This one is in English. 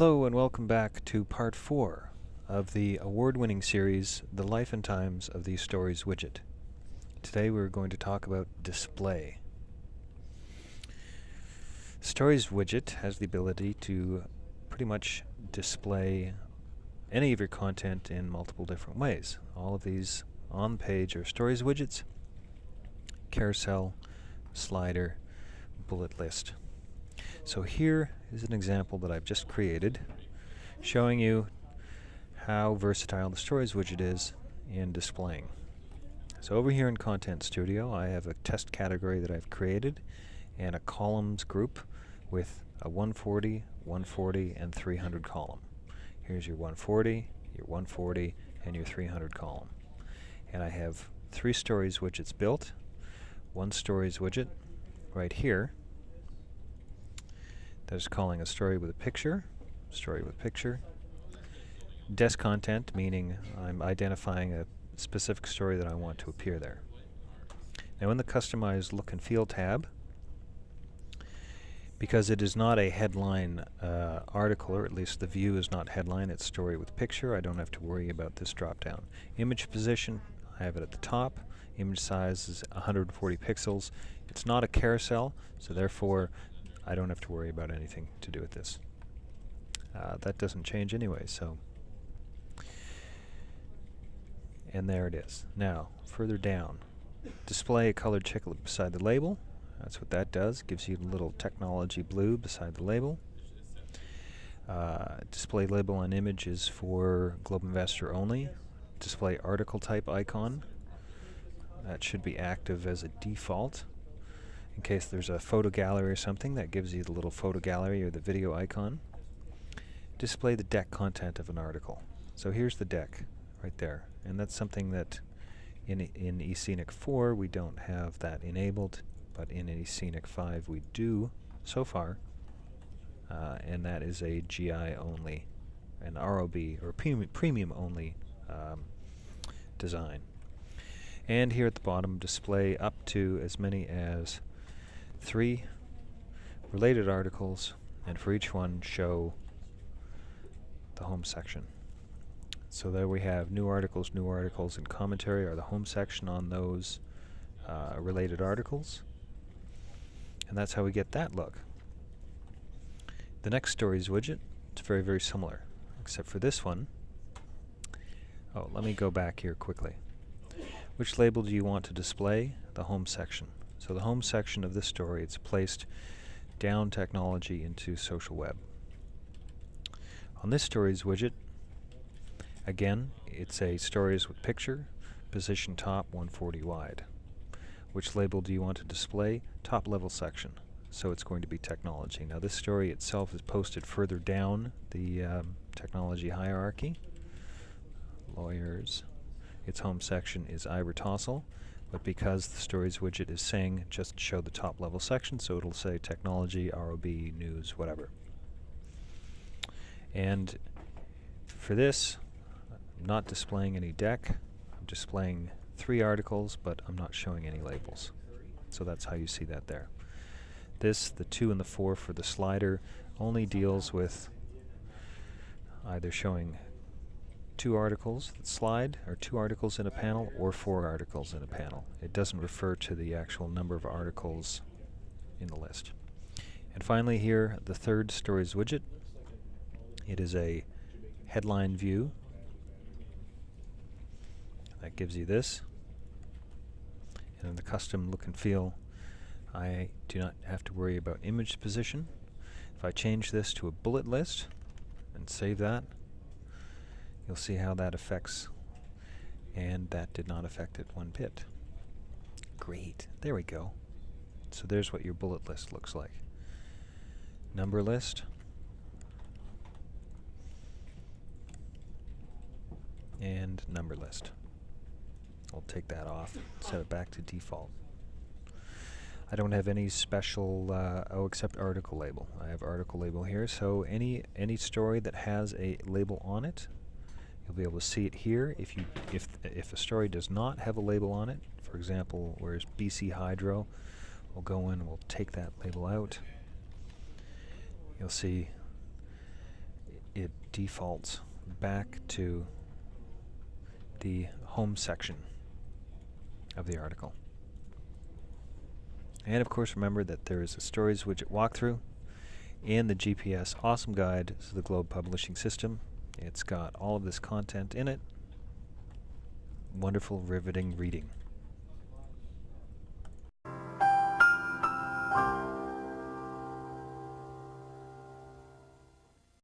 Hello and welcome back to part 4 of the award-winning series, The Life and Times of the Stories Widget. Today we're going to talk about display. Stories Widget has the ability to pretty much display any of your content in multiple different ways. All of these on the page are Stories Widgets, carousel, slider, bullet list. So here is an example that I've just created showing you how versatile the Stories widget is in displaying. So over here in Content Studio I have a test category that I've created and a columns group with a 140, 140, and 300 column. Here's your 140, your 140, and your 300 column. And I have 3 Stories widgets built, one Stories widget right here that is calling a story with a picture, desk content, meaning I'm identifying a specific story that I want to appear there. Now in the Customize Look and Feel tab, because it is not a headline article, or at least the view is not headline, it's story with picture, I don't have to worry about this drop down. Image position, I have it at the top. Image size is 140 pixels. It's not a carousel, so therefore I don't have to worry about anything to do with this. That doesn't change anyway, so. And there it is. Now, further down, display a colored chiclet beside the label. That's what that does. Gives you a little technology blue beside the label. Display label on image is for Globe Investor only. Display article type icon. That should be active as a default. In case there's a photo gallery or something, that gives you the little photo gallery or the video icon. Display the deck content of an article. So here's the deck right there, and that's something that in eScenic 4 we don't have that enabled, but in eScenic 5 we do so far, and that is a GI only, an ROB or premium only design. And here at the bottom, display up to as many as 3 related articles, and for each one show the home section. So there we have new articles, and commentary are the home section on those related articles. And that's how we get that look. The next Stories widget, it's very, very similar, except for this one. Oh, let me go back here quickly. Which label do you want to display? The home section. So the home section of this story, it's placed down technology into social web. On this Stories widget, again, it's a stories with picture, position top, 140 wide. Which label do you want to display? Top level section. So it's going to be technology. Now this story itself is posted further down the technology hierarchy. Lawyers. Its home section is Ibertossel, but because the Stories widget is saying just show the top level section, so it'll say technology, ROB, news, whatever. And for this, I'm not displaying any deck. I'm displaying 3 articles, but I'm not showing any labels. So that's how you see that there. This, the 2 and the 4 for the slider, only deals with either showing 2 articles that slide, or 2 articles in a panel, or 4 articles in a panel. It doesn't refer to the actual number of articles in the list. And finally here, the third Stories widget. It is a headline view. That gives you this. And in the custom look and feel, I do not have to worry about image position. If I change this to a bullet list and save that, you'll see how that affects, and that did not affect it one bit. Great, there we go. So there's what your bullet list looks like. Number list, and number list. I'll take that off, set it back to default. I don't have any special, except article label. I have article label here, so any story that has a label on it, you'll be able to see it here. If a story does not have a label on it, for example, where's BC Hydro, we'll go in and we'll take that label out. You'll see it defaults back to the home section of the article. And of course, remember that there is a Stories widget walkthrough and the GPS Awesome Guide to the Globe Publishing System. It's got all of this content in it. Wonderful, riveting reading.